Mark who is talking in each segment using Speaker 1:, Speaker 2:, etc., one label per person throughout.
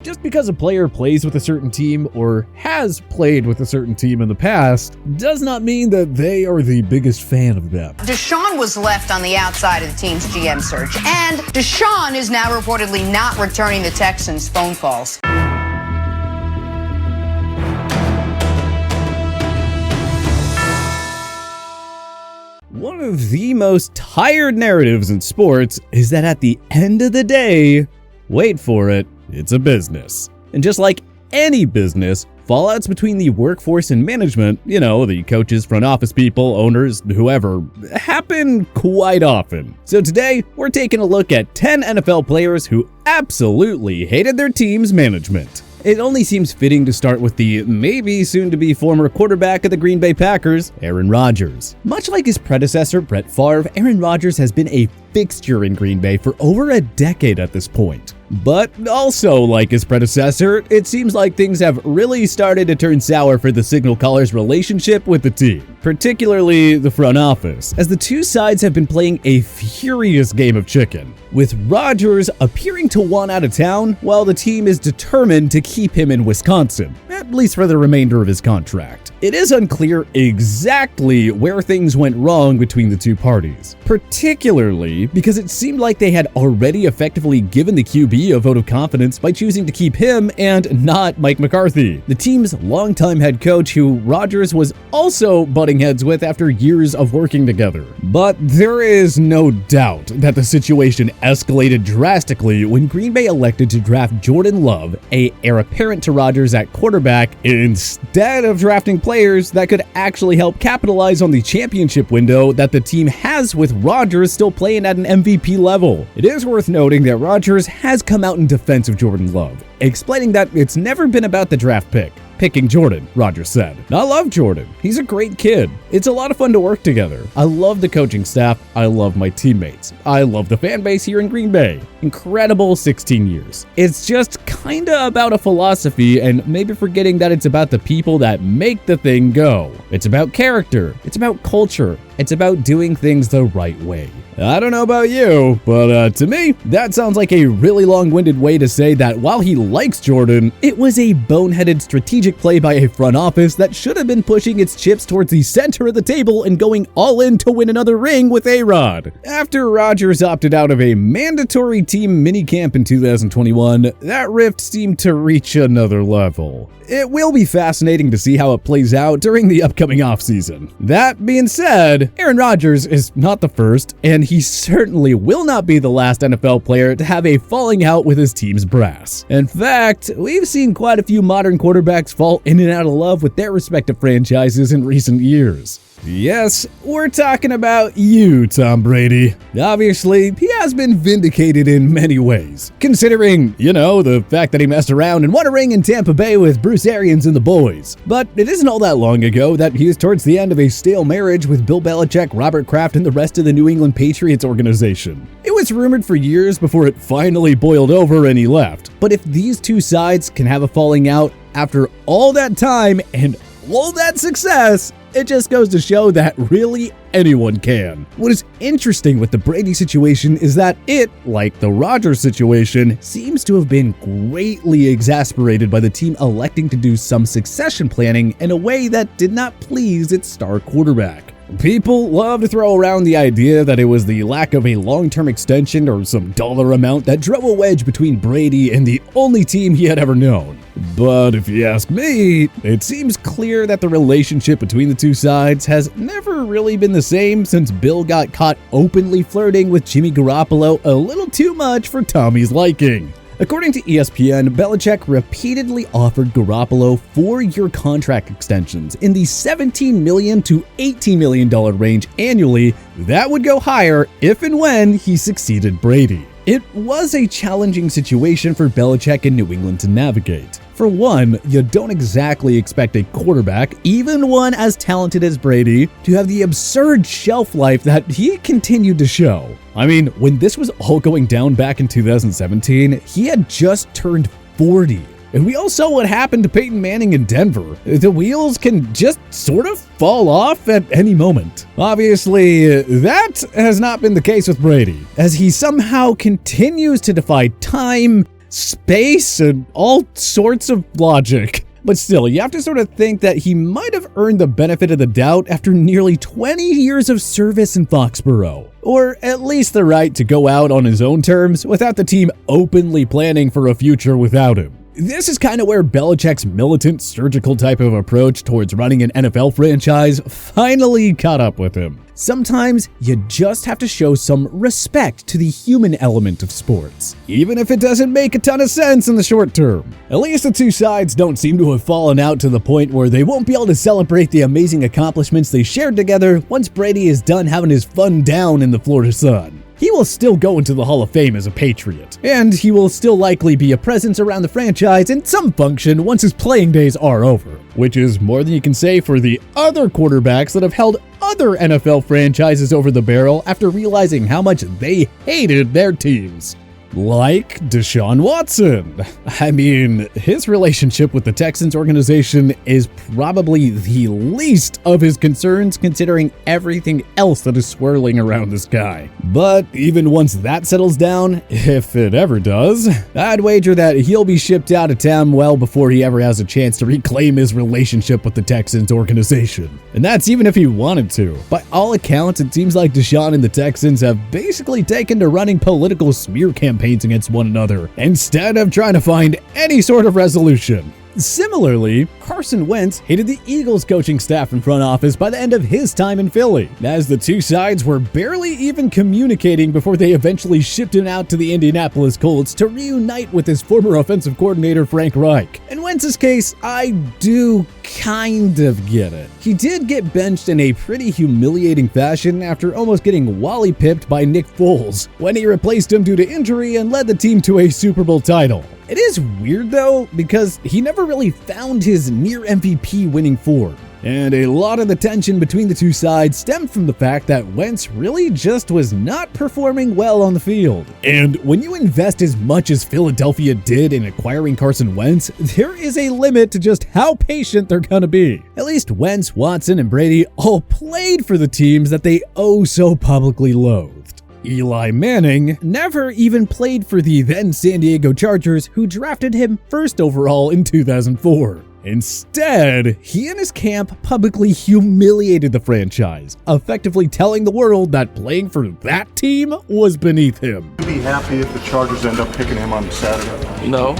Speaker 1: Just because a player plays with a certain team or has played with a certain team in the past does not mean that they are the biggest fan of them.
Speaker 2: Deshaun was left on the outside of the team's GM search, and Deshaun is now reportedly not returning the Texans' phone calls.
Speaker 1: One of the most tired narratives in sports is that at the end of the day, wait for it, it's a business. And just like any business, fallouts between the workforce and management, the coaches, front office people, owners, whoever, happen quite often. So today, we're taking a look at 10 NFL players who absolutely hated their team's management. It only seems fitting to start with the maybe soon-to-be former quarterback of the Green Bay Packers, Aaron Rodgers. Much like his predecessor, Brett Favre, Aaron Rodgers has been a fixture in Green Bay for over a decade at this point. But also like his predecessor, it seems like things have really started to turn sour for the signal caller's relationship with the team, particularly the front office, as the two sides have been playing a furious game of chicken, with Rodgers appearing to want out of town while the team is determined to keep him in Wisconsin, at least for the remainder of his contract. It is unclear exactly where things went wrong between the two parties, particularly because it seemed like they had already effectively given the QB a vote of confidence by choosing to keep him and not Mike McCarthy, the team's longtime head coach who Rodgers was also butting heads with after years of working together. But there is no doubt that the situation escalated drastically when Green Bay elected to draft Jordan Love, a heir apparent to Rodgers at quarterback, instead of drafting players that could actually help capitalize on the championship window that the team has with Rodgers still playing at an MVP level. It is worth noting that Rodgers has come out in defense of Jordan Love, explaining that it's never been about the draft pick. Picking Jordan, Rodgers said. I love Jordan. He's a great kid. It's a lot of fun to work together. I love the coaching staff. I love my teammates. I love the fan base here in Green Bay. Incredible 16 years. It's just kinda about a philosophy and maybe forgetting that it's about the people that make the thing go. It's about character. It's about culture. It's about doing things the right way. I don't know about you, but to me, that sounds like a really long-winded way to say that while he likes Jordan, it was a boneheaded strategic play by a front office that should have been pushing its chips towards the center of the table and going all in to win another ring with A-Rod. After Rodgers opted out of a mandatory team minicamp in 2021, that rift seemed to reach another level. It will be fascinating to see how it plays out during the upcoming offseason. That being said, Aaron Rodgers is not the first, and he certainly will not be the last NFL player to have a falling out with his team's brass. In fact, we've seen quite a few modern quarterbacks fall in and out of love with their respective franchises in recent years. Yes, we're talking about you, Tom Brady. Obviously, he has been vindicated in many ways, considering, the fact that he messed around and won a ring in Tampa Bay with Bruce Arians and the boys. But it isn't all that long ago that he is towards the end of a stale marriage with Bill Belichick, Robert Kraft, and the rest of the New England Patriots organization. It was rumored for years before it finally boiled over and he left. But if these two sides can have a falling out after all that time and all that success, it just goes to show that really anyone can. What is interesting with the Brady situation is that it, like the Rodgers situation, seems to have been greatly exasperated by the team electing to do some succession planning in a way that did not please its star quarterback. People love to throw around the idea that it was the lack of a long-term extension or some dollar amount that drove a wedge between Brady and the only team he had ever known. But if you ask me, it seems clear that the relationship between the two sides has never really been the same since Bill got caught openly flirting with Jimmy Garoppolo a little too much for Tommy's liking. According to ESPN, Belichick repeatedly offered Garoppolo 4-year contract extensions in the $17 million to $18 million range annually that would go higher if and when he succeeded Brady. It was a challenging situation for Belichick and New England to navigate. For one, you don't exactly expect a quarterback, even one as talented as Brady, to have the absurd shelf life that he continued to show. I mean, when this was all going down back in 2017, he had just turned 40. And we all saw what happened to Peyton Manning in Denver. The wheels can just sort of fall off at any moment. Obviously, that has not been the case with Brady, as he somehow continues to defy time, space and all sorts of logic. But still, you have to sort of think that he might have earned the benefit of the doubt after nearly 20 years of service in Foxborough. Or at least the right to go out on his own terms without the team openly planning for a future without him. This is kind of where Belichick's militant, surgical type of approach towards running an NFL franchise finally caught up with him. Sometimes you just have to show some respect to the human element of sports, even if it doesn't make a ton of sense in the short term. At least the two sides don't seem to have fallen out to the point where they won't be able to celebrate the amazing accomplishments they shared together once Brady is done having his fun down in the Florida sun. He will still go into the Hall of Fame as a Patriot, and he will still likely be a presence around the franchise in some function once his playing days are over, which is more than you can say for the other quarterbacks that have held other NFL franchises over the barrel after realizing how much they hated their teams. Like Deshaun Watson. I mean, his relationship with the Texans organization is probably the least of his concerns considering everything else that is swirling around this guy. But even once that settles down, if it ever does, I'd wager that he'll be shipped out of town well before he ever has a chance to reclaim his relationship with the Texans organization. And that's even if he wanted to. By all accounts, it seems like Deshaun and the Texans have basically taken to running political smear campaigns against one another instead of trying to find any sort of resolution. Similarly, Carson Wentz hated the Eagles coaching staff and front office by the end of his time in Philly, as the two sides were barely even communicating before they eventually shipped him out to the Indianapolis Colts to reunite with his former offensive coordinator Frank Reich. In Wentz's case, I do kind of get it. He did get benched in a pretty humiliating fashion after almost getting wally-pipped by Nick Foles when he replaced him due to injury and led the team to a Super Bowl title. It is weird though, because he never really found his near MVP winning form. And a lot of the tension between the two sides stemmed from the fact that Wentz really just was not performing well on the field. And when you invest as much as Philadelphia did in acquiring Carson Wentz, there is a limit to just how patient they're gonna be. At least Wentz, Watson, and Brady all played for the teams that they oh so publicly loathed. Eli Manning never even played for the then San Diego Chargers, who drafted him first overall in 2004. Instead, he and his camp publicly humiliated the franchise, effectively telling the world that playing for that team was beneath him.
Speaker 3: Would you be happy if the Chargers end up picking him on Saturday?
Speaker 4: No.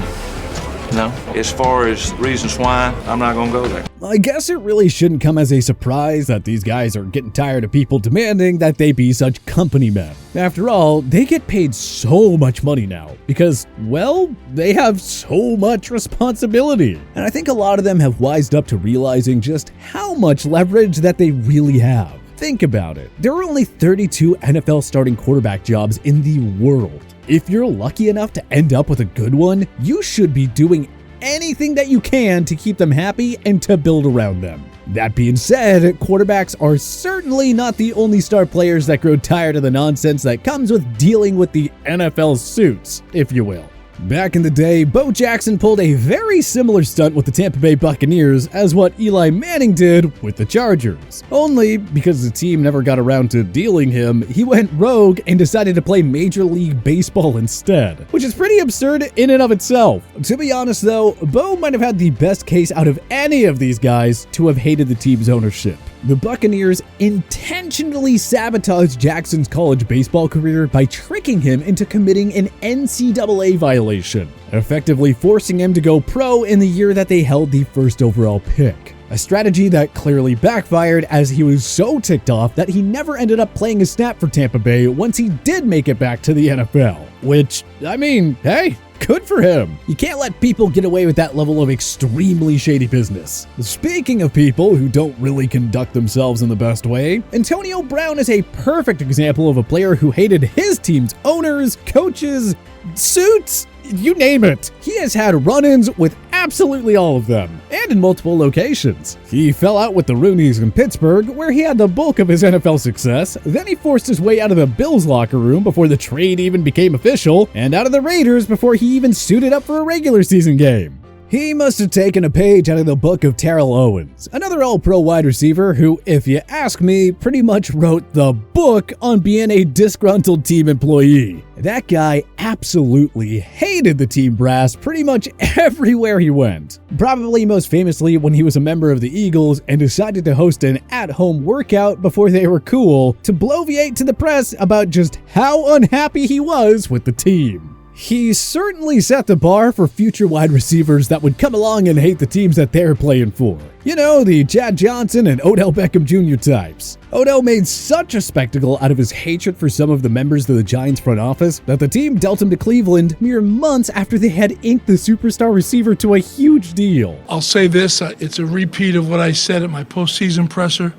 Speaker 4: As far as reasons why, I'm not going to go there.
Speaker 1: I guess it really shouldn't come as a surprise that these guys are getting tired of people demanding that they be such company men. After all, they get paid so much money now because, well, they have so much responsibility. And I think a lot of them have wised up to realizing just how much leverage that they really have. Think about it. There are only 32 NFL starting quarterback jobs in the world. If you're lucky enough to end up with a good one, you should be doing anything that you can to keep them happy and to build around them. That being said, quarterbacks are certainly not the only star players that grow tired of the nonsense that comes with dealing with the NFL suits, if you will. Back in the day, Bo Jackson pulled a very similar stunt with the Tampa Bay Buccaneers as what Eli Manning did with the Chargers. Only because the team never got around to dealing him, he went rogue and decided to play Major League Baseball instead, which is pretty absurd in and of itself. To be honest though, Bo might have had the best case out of any of these guys to have hated the team's ownership. The Buccaneers intentionally sabotaged Jackson's college baseball career by tricking him into committing an NCAA violation, effectively forcing him to go pro in the year that they held the first overall pick. A strategy that clearly backfired as he was so ticked off that he never ended up playing a snap for Tampa Bay once he did make it back to the NFL. Which, I mean, hey, good for him. You can't let people get away with that level of extremely shady business. Speaking of people who don't really conduct themselves in the best way, Antonio Brown is a perfect example of a player who hated his team's owners, coaches, suits, you name it. He has had run-ins with absolutely all of them, and in multiple locations. He fell out with the Rooneys in Pittsburgh, where he had the bulk of his NFL success. Then he forced his way out of the Bills locker room before the trade even became official, and out of the Raiders before he even suited up for a regular season game. He must have taken a page out of the book of Terrell Owens, another all-pro wide receiver who, if you ask me, pretty much wrote the book on being a disgruntled team employee. That guy absolutely hated the team brass pretty much everywhere he went. Probably most famously when he was a member of the Eagles and decided to host an at-home workout before they were cool to bloviate to the press about just how unhappy he was with the team. He certainly set the bar for future wide receivers that would come along and hate the teams that they're playing for. You know, the Chad Johnson and Odell Beckham Jr. types. Odell made such a spectacle out of his hatred for some of the members of the Giants front office that the team dealt him to Cleveland mere months after they had inked the superstar receiver to a huge deal.
Speaker 5: I'll say this, it's a repeat of what I said at my postseason presser.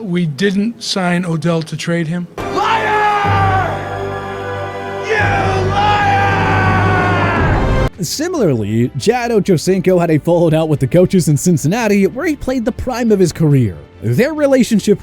Speaker 5: We didn't sign Odell to trade him.
Speaker 1: Similarly, Chad Ochocinco had a fallout out with the coaches in Cincinnati where he played the prime of his career. Their relationship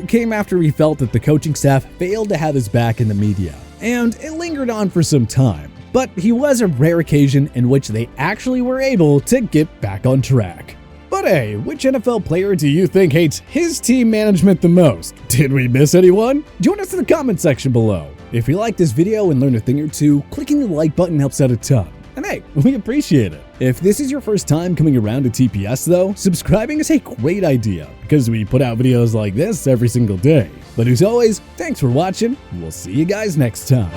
Speaker 1: came after he felt that the coaching staff failed to have his back in the media, and it lingered on for some time. But he was a rare occasion in which they actually were able to get back on track. But hey, which NFL player do you think hates his team management the most? Did we miss anyone? Join us in the comment section below. If you like this video and learned a thing or two, clicking the like button helps out a ton. And hey, we appreciate it. If this is your first time coming around to TPS though, subscribing is a great idea because we put out videos like this every single day. But as always, thanks for watching, and we'll see you guys next time.